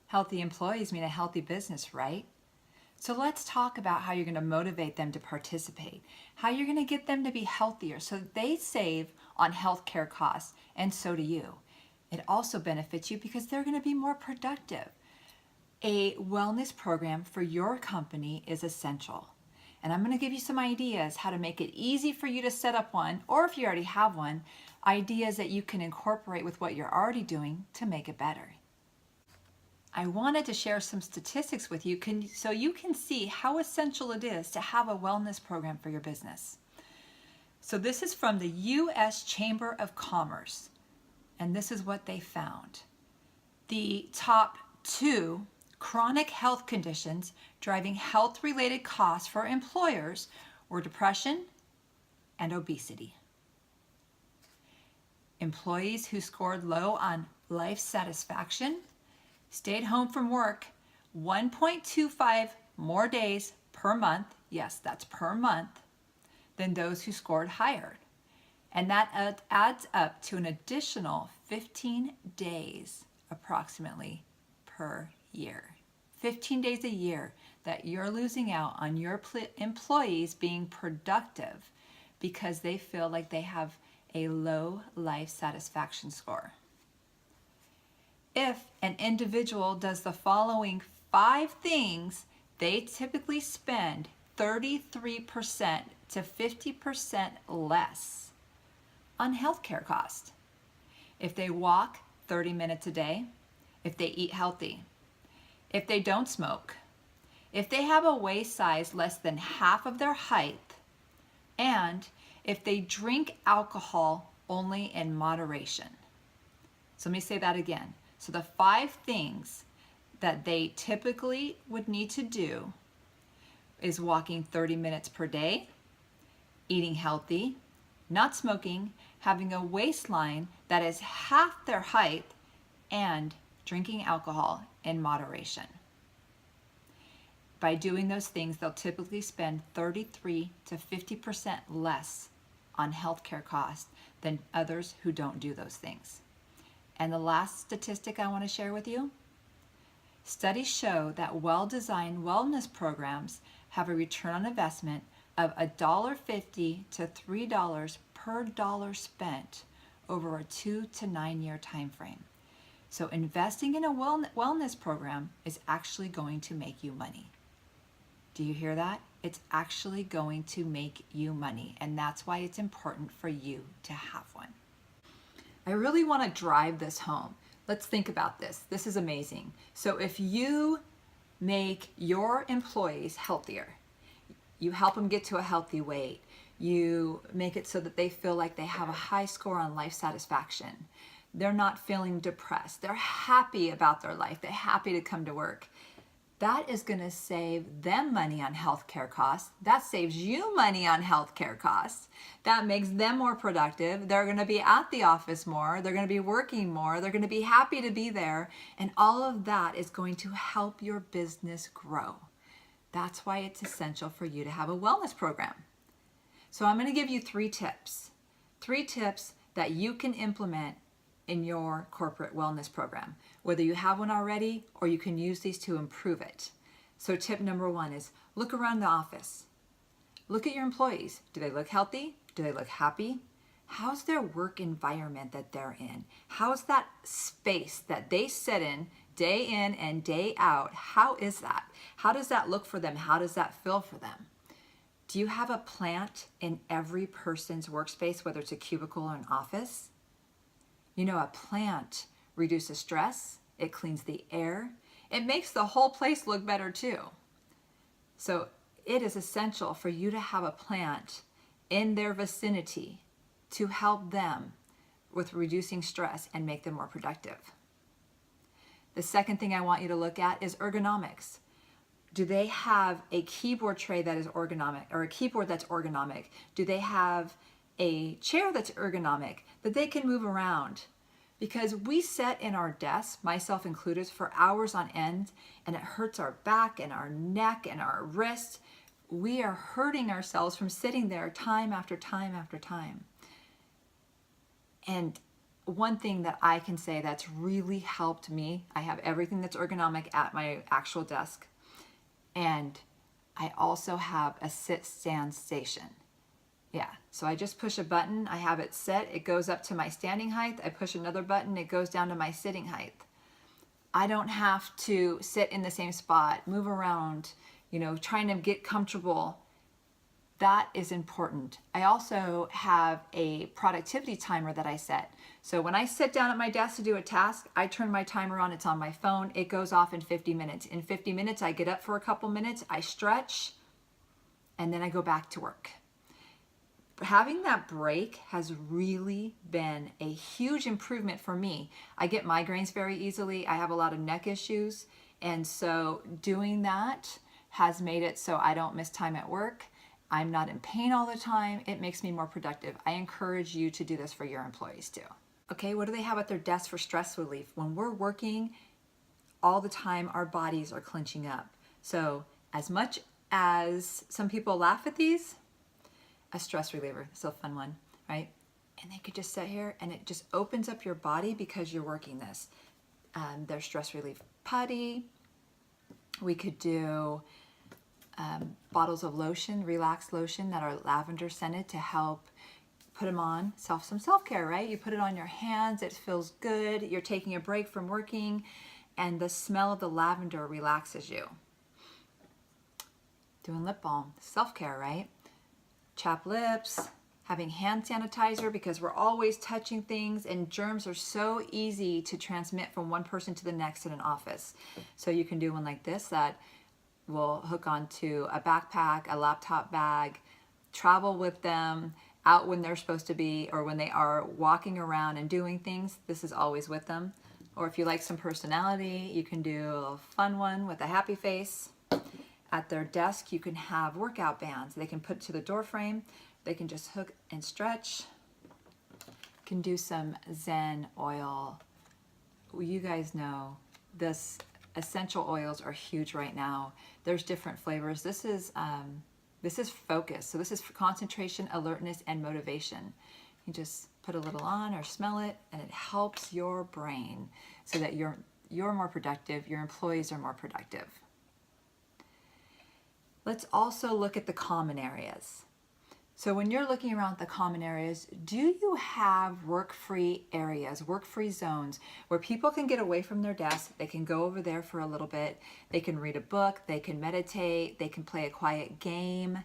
Healthy employees mean a healthy business, right? So let's talk about how you're going to motivate them to participate, how you're going to get them to be healthier so that they save on healthcare costs, and so do you. It also benefits you because they're going to be more productive. A wellness program for your company is essential. And I'm going to give you some ideas how to make it easy for you to set up one, or if you already have one, ideas that you can incorporate with what you're already doing to make it better. I wanted to share some statistics with you so you can see how essential it is to have a wellness program for your business. So this is from the U.S. Chamber of Commerce, and this is what they found. The top 2 chronic health conditions driving health-related costs for employers were depression and obesity. Employees who scored low on life satisfaction stayed home from work 1.25 more days per month, yes, that's per month, than those who scored higher. And that adds up to an additional 15 days approximately per year. 15 days a year that you're losing out on your employees being productive because they feel like they have a low life satisfaction score. If an individual does the following 5 things, they typically spend 33% to 50% less on healthcare costs. If they walk 30 minutes a day, if they eat healthy, if they don't smoke, if they have a waist size less than half of their height, and if they drink alcohol only in moderation. So let me say that again. So the 5 things that they typically would need to do is walking 30 minutes per day, eating healthy, not smoking, having a waistline that is half their height, and drinking alcohol in moderation. By doing those things, they'll typically spend 33 to 50% less on healthcare costs than others who don't do those things. And the last statistic I want to share with you, studies show that well-designed wellness programs have a return on investment of $1.50 to $3 per dollar spent over a 2 to 9 year time frame. So investing in a wellness program is actually going to make you money. Do you hear that? It's actually going to make you money, and that's why it's important for you to have one. I really want to drive this home. Let's think about this. This is amazing. So if you make your employees healthier, you help them get to a healthy weight, you make it so that they feel like they have a high score on life satisfaction, they're not feeling depressed, they're happy about their life, they're happy to come to work. That is going to save them money on healthcare costs. That saves you money on healthcare costs. That makes them more productive. They're going to be at the office more. They're going to be working more. They're going to be happy to be there. And all of that is going to help your business grow. That's why it's essential for you to have a wellness program. So I'm going to give you 3 tips. 3 tips that you can implement in your corporate wellness program, whether you have one already or you can use these to improve it. So tip number 1 is look around the office. Look at your employees. Do they look healthy? Do they look happy? How's their work environment that they're in? How's that space that they sit in and day out? How is that? How does that look for them? How does that feel for them? Do you have a plant in every person's workspace, whether it's a cubicle or an office? You know, a plant reduces stress, it cleans the air, it makes the whole place look better too. So it is essential for you to have a plant in their vicinity to help them with reducing stress and make them more productive. The second thing I want you to look at is ergonomics. Do they have a keyboard tray that is ergonomic, or a keyboard that's ergonomic? Do they have a chair that's ergonomic that they can move around? Because we sit in our desks, myself included, for hours on end, and it hurts our back and our neck and our wrists. We are hurting ourselves from sitting there time after time after time. And one thing that I can say that's really helped me, I have everything that's ergonomic at my actual desk, and I also have a sit-stand station. Yeah, so I just push a button, I have it set, it goes up to my standing height, I push another button, it goes down to my sitting height. I don't have to sit in the same spot, move around, trying to get comfortable. That is important. I also have a productivity timer that I set. So when I sit down at my desk to do a task, I turn my timer on, it's on my phone, it goes off in 50 minutes. In 50 minutes, I get up for a couple minutes, I stretch, and then I go back to work. Having that break has really been a huge improvement for me. I get migraines very easily. I have a lot of neck issues. And so doing that has made it so I don't miss time at work. I'm not in pain all the time. It makes me more productive. I encourage you to do this for your employees too. Okay, what do they have at their desk for stress relief? When we're working all the time, our bodies are clenching up. So as much as some people laugh at these, a stress reliever, still a fun one, right? And they could just sit here and it just opens up your body because you're working this. There's stress relief putty. We could do bottles of lotion, relaxed lotion that are lavender scented to help put them on. Some self-care, right? You put it on your hands, it feels good. You're taking a break from working and the smell of the lavender relaxes you. Doing lip balm, self-care, right? Chapped lips, having hand sanitizer because we're always touching things and germs are so easy to transmit from one person to the next in an office. So you can do one like this that will hook onto a backpack, a laptop bag, travel with them out when they're supposed to be or when they are walking around and doing things. This is always with them. Or if you like some personality, you can do a little fun one with a happy face. At their desk, you can have workout bands. They can put to the door frame. They can just hook and stretch. You can do some Zen oil. You guys know this essential oils are huge right now. There's different flavors. This is focus. So this is for concentration, alertness, and motivation. You just put a little on or smell it, and it helps your brain so that you're more productive. Your employees are more productive. Let's also look at the common areas. So when you're looking around the common areas, do you have work-free areas, work-free zones where people can get away from their desk, they can go over there for a little bit, they can read a book, they can meditate, they can play a quiet game,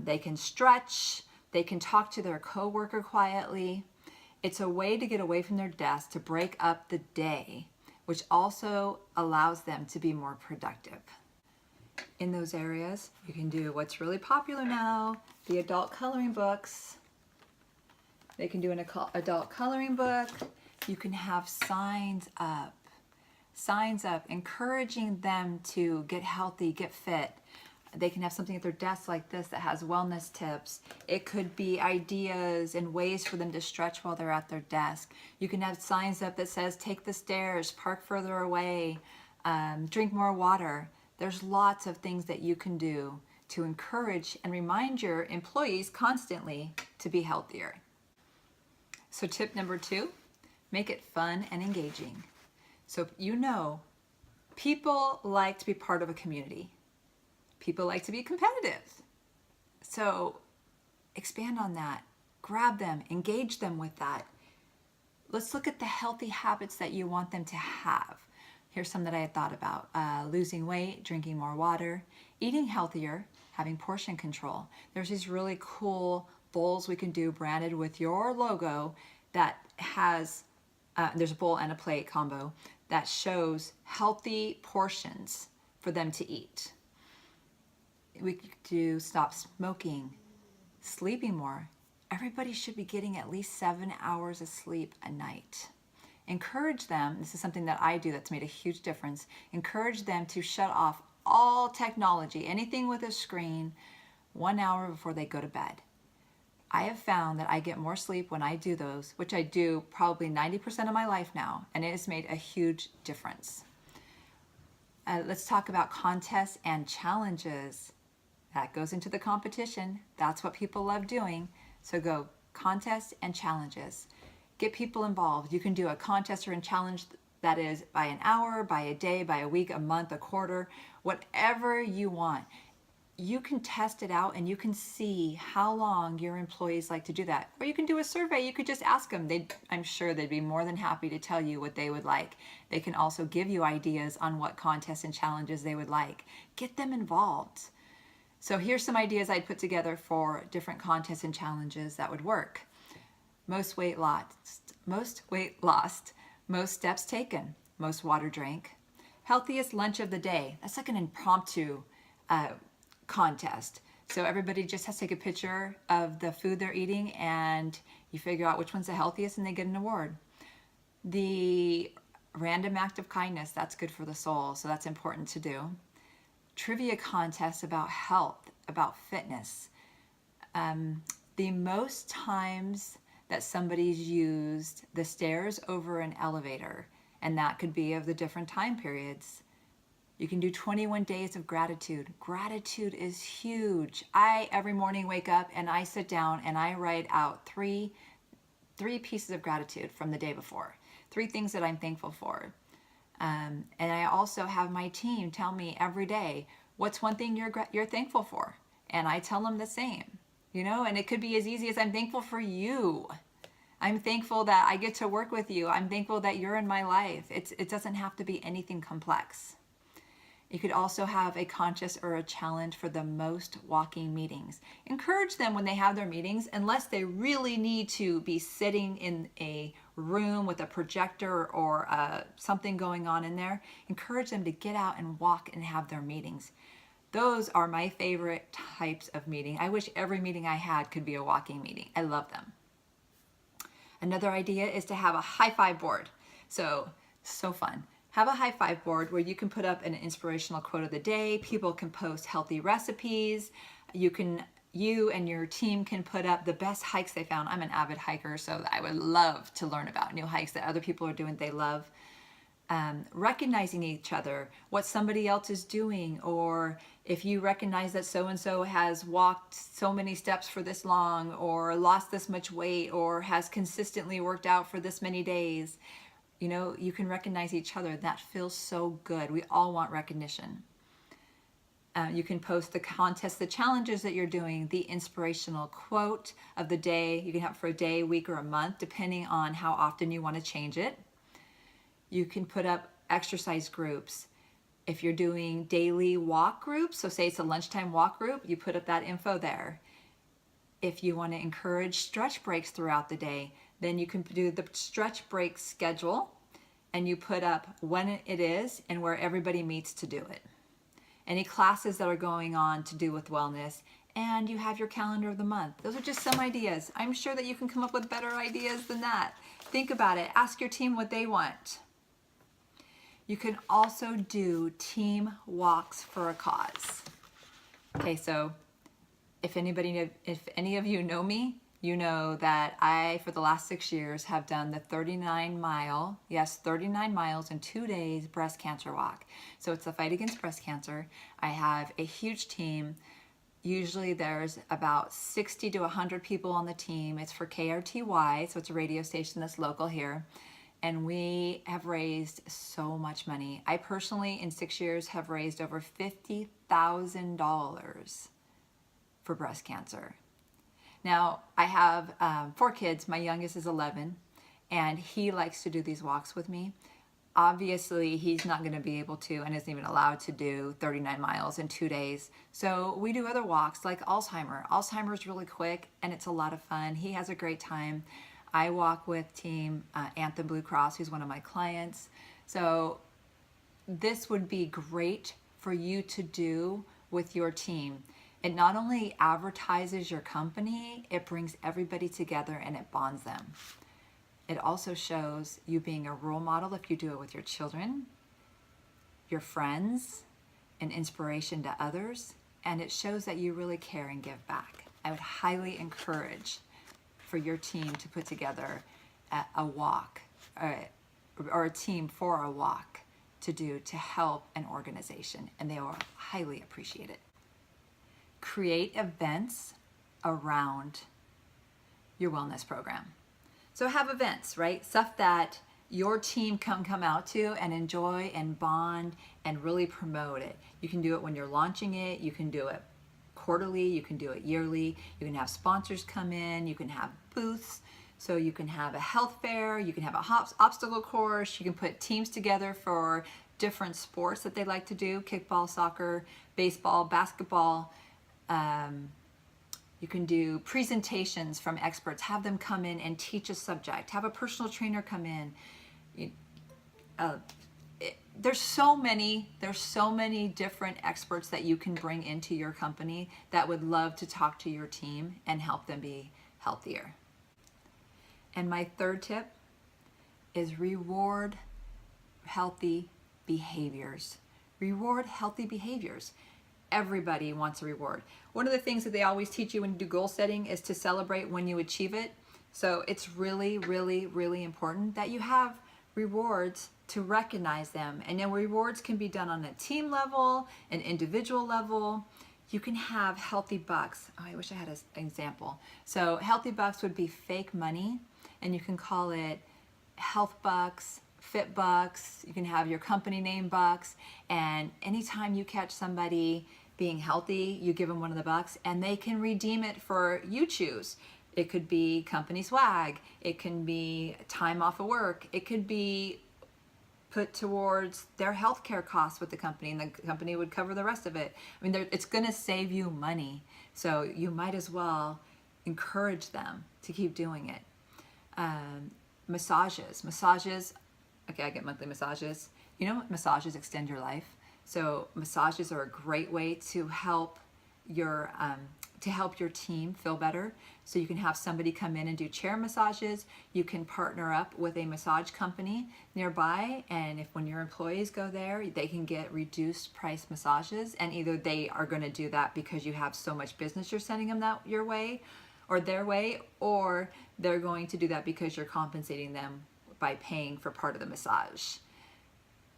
they can stretch, they can talk to their coworker quietly. It's a way to get away from their desk, to break up the day, which also allows them to be more productive. In those areas, you can do what's really popular now, the adult coloring books. They can do an adult coloring book. You can have signs up encouraging them to get healthy, get fit. They can have something at their desk like this that has wellness tips. It could be ideas and ways for them to stretch while they're at their desk. You can have signs up that says, take the stairs, park further away, drink more water. There's lots of things that you can do to encourage and remind your employees constantly to be healthier. So tip number 2, make it fun and engaging. So people like to be part of a community. People like to be competitive. So expand on that, grab them, engage them with that. Let's look at the healthy habits that you want them to have. Here's some that I had thought about. Losing weight, drinking more water, eating healthier, having portion control. There's these really cool bowls we can do branded with your logo that has, there's a bowl and a plate combo that shows healthy portions for them to eat. We could do stop smoking, sleeping more. Everybody should be getting at least 7 hours of sleep a night. Encourage them, this is something that I do that's made a huge difference, encourage them to shut off all technology, anything with a screen, 1 hour before they go to bed. I have found that I get more sleep when I do those, which I do probably 90% of my life now, and it has made a huge difference. Let's talk about contests and challenges. That goes into the competition. That's what people love doing. So go contests and challenges. Get people involved. You can do a contest or a challenge that is by an hour, by a day, by a week, a month, a quarter, whatever you want. You can test it out and you can see how long your employees like to do that. Or you can do a survey. You could just ask them. I'm sure they'd be more than happy to tell you what they would like. They can also give you ideas on what contests and challenges they would like. Get them involved. So here's some ideas I'd put together for different contests and challenges that would work. Most weight lost, most steps taken, most water drank, healthiest lunch of the day. That's like an impromptu contest. So everybody just has to take a picture of the food they're eating and you figure out which one's the healthiest and they get an award. The random act of kindness, that's good for the soul, so that's important to do. Trivia contests about health, about fitness. The most times that somebody's used the stairs over an elevator, and that could be of the different time periods. You can do 21 days of gratitude. Gratitude is huge. I every morning wake up and I sit down and I write out three pieces of gratitude from the day before. 3 things that I'm thankful for. And I also have my team tell me every day, what's one thing you're thankful for? And I tell them the same, and it could be as easy as I'm thankful for you. I'm thankful that I get to work with you. I'm thankful that you're in my life. It doesn't have to be anything complex. You could also have a contest or a challenge for the most walking meetings. Encourage them when they have their meetings, unless they really need to be sitting in a room with a projector or something going on in there. Encourage them to get out and walk and have their meetings. Those are my favorite types of meeting. I wish every meeting I had could be a walking meeting. I love them. Another idea is to have a high five board. So fun. Have a high five board where you can put up an inspirational quote of the day. People can post healthy recipes. You and your team can put up the best hikes they found. I'm an avid hiker, so I would love to learn about new hikes that other people are doing they love. Recognizing each other, what somebody else is doing, or if you recognize that so-and-so has walked so many steps for this long, or lost this much weight, or has consistently worked out for this many days. You can recognize each other. That feels so good. We all want recognition. You can post the contest, the challenges that you're doing, the inspirational quote of the day. You can have it for a day, week, or a month, depending on how often you want to change it. You can put up exercise groups. If you're doing daily walk groups, so say it's a lunchtime walk group, you put up that info there. If you want to encourage stretch breaks throughout the day, then you can do the stretch break schedule and you put up when it is and where everybody meets to do it. Any classes that are going on to do with wellness, and you have your calendar of the month. Those are just some ideas. I'm sure that you can come up with better ideas than that. Think about it. Ask your team what they want. You can also do team walks for a cause. Okay, so if any of you know me, you know that I, for the last 6 years, have done the 39 miles in 2 days breast cancer walk. So it's the fight against breast cancer. I have a huge team. Usually there's about 60 to 100 people on the team. It's for KRTY, so it's a radio station that's local here. And we have raised so much money. I personally, in 6 years, have raised over $50,000 for breast cancer. Now, I have 4 kids. My youngest is 11, and he likes to do these walks with me. Obviously, he's not going to be able to and isn't even allowed to do 39 miles in 2 days. So we do other walks like Alzheimer. Alzheimer is really quick, and it's a lot of fun. He has a great time. I walk with Team Anthem Blue Cross, who's one of my clients. So this would be great for you to do with your team. It not only advertises your company, it brings everybody together and it bonds them. It also shows you being a role model if you do it with your children, your friends, an inspiration to others, and it shows that you really care and give back. I would highly encourage for your team to put together a walk or a team for a walk to do to help an organization, and they will highly appreciate it. Create events around your wellness program. So have events, right? Stuff that your team can come out to and enjoy and bond and really promote it. You can do it when you're launching it. You can do it quarterly. You can do it yearly. You can have sponsors come in. You can have booths. So you can have a health fair. You can have a obstacle course. You can put teams together for different sports that they like to do: kickball, soccer, baseball, basketball. You can do presentations from experts, have them come in and teach a subject, have a personal trainer come in. There's so many different experts that you can bring into your company that would love to talk to your team and help them be healthier. And my third tip is reward healthy behaviors. Reward healthy behaviors. Everybody wants a reward. One of the things that they always teach you when you do goal setting is to celebrate when you achieve it. So it's really, really, really important that you have rewards to recognize them. And then rewards can be done on a team level, an individual level. You can have healthy bucks. Oh, I wish I had an example. So healthy bucks would be fake money, and you can call it health bucks, fit bucks. You can have your company name bucks, and anytime you catch somebody being healthy, you give them one of the bucks and they can redeem it for, you choose. It could be company swag, it can be time off of work, it could be put towards their healthcare costs with the company, and the company would cover the rest of it. I mean, it's going to save you money, so you might as well encourage them to keep doing it. Massages. Okay, I get monthly massages. You know what? Massages extend your life. So massages are a great way to help your team feel better. So you can have somebody come in and do chair massages. You can partner up with a massage company nearby, and when your employees go there, they can get reduced price massages, and either they are going to do that because you have so much business you're sending them that your way or their way, or they're going to do that because you're compensating them by paying for part of the massage.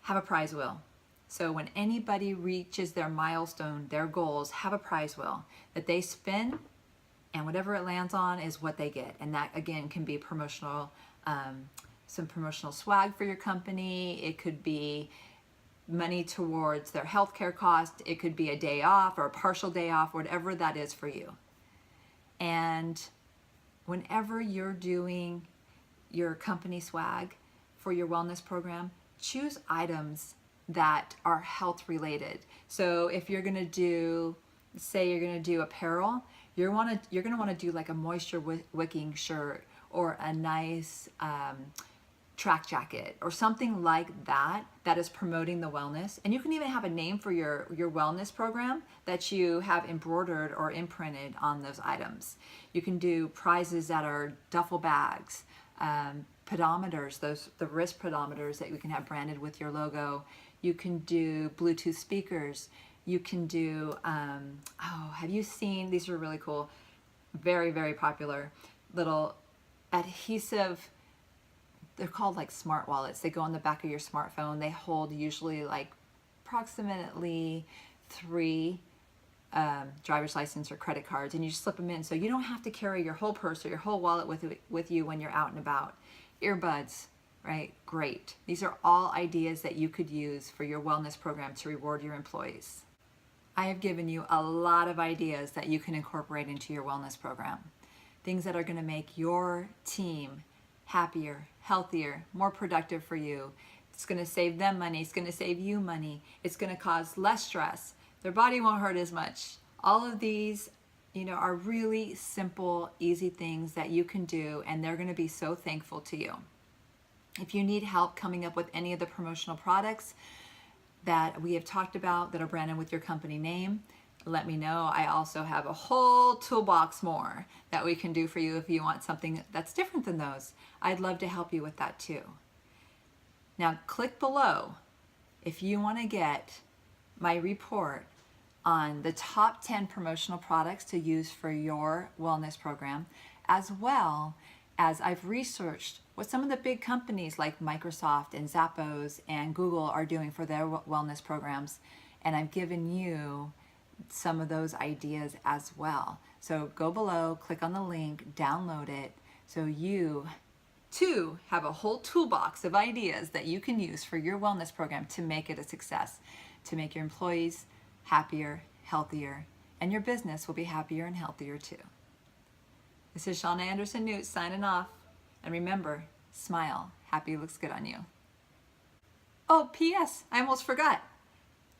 Have a prize wheel. So when anybody reaches their milestone, their goals, have a prize wheel that they spin, and whatever it lands on is what they get. And that again can be promotional, some promotional swag for your company. It could be money towards their healthcare cost. It could be a day off or a partial day off, whatever that is for you. And whenever you're doing your company swag for your wellness program, choose items that are health related. So if you're gonna do, say you're gonna do apparel, you're gonna wanna do like a moisture wicking shirt or a nice track jacket or something like that that is promoting the wellness. And you can even have a name for your wellness program that you have embroidered or imprinted on those items. You can do prizes that are duffel bags, pedometers, the wrist pedometers that you can have branded with your logo. You can do Bluetooth speakers. You can do, have you seen, these are really cool, very, very popular, little adhesive, they're called like smart wallets. They go on the back of your smartphone. They hold usually like approximately 3 driver's license or credit cards, and you just slip them in. So you don't have to carry your whole purse or your whole wallet with you when you're out and about. Earbuds, right? Great. These are all ideas that you could use for your wellness program to reward your employees. I have given you a lot of ideas that you can incorporate into your wellness program. Things that are going to make your team happier, healthier, more productive for you. It's going to save them money. It's going to save you money. It's going to cause less stress. Their body won't hurt as much. All of these, are really simple, easy things that you can do, and they're going to be so thankful to you. If you need help coming up with any of the promotional products that we have talked about that are branded with your company name, let me know. I also have a whole toolbox more that we can do for you if you want something that's different than those. I'd love to help you with that too. Now click below if you want to get my report on the top 10 promotional products to use for your wellness program, as well as I've researched what some of the big companies like Microsoft and Zappos and Google are doing for their wellness programs, and I've given you some of those ideas as well. So go below, click on the link, download it, so you 2, have a whole toolbox of ideas that you can use for your wellness program to make it a success, to make your employees happier, healthier, and your business will be happier and healthier too. This is Shana Anderson-Nute signing off. And remember, smile. Happy looks good on you. Oh, P.S. I almost forgot.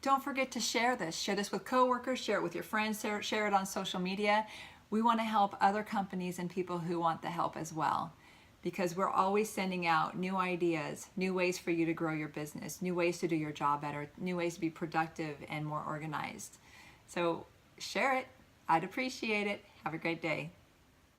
Don't forget to share this. Share this with coworkers, share it with your friends, share it on social media. We want to help other companies and people who want the help as well, because we're always sending out new ideas, new ways for you to grow your business, new ways to do your job better, new ways to be productive and more organized. So share it. I'd appreciate it. Have a great day.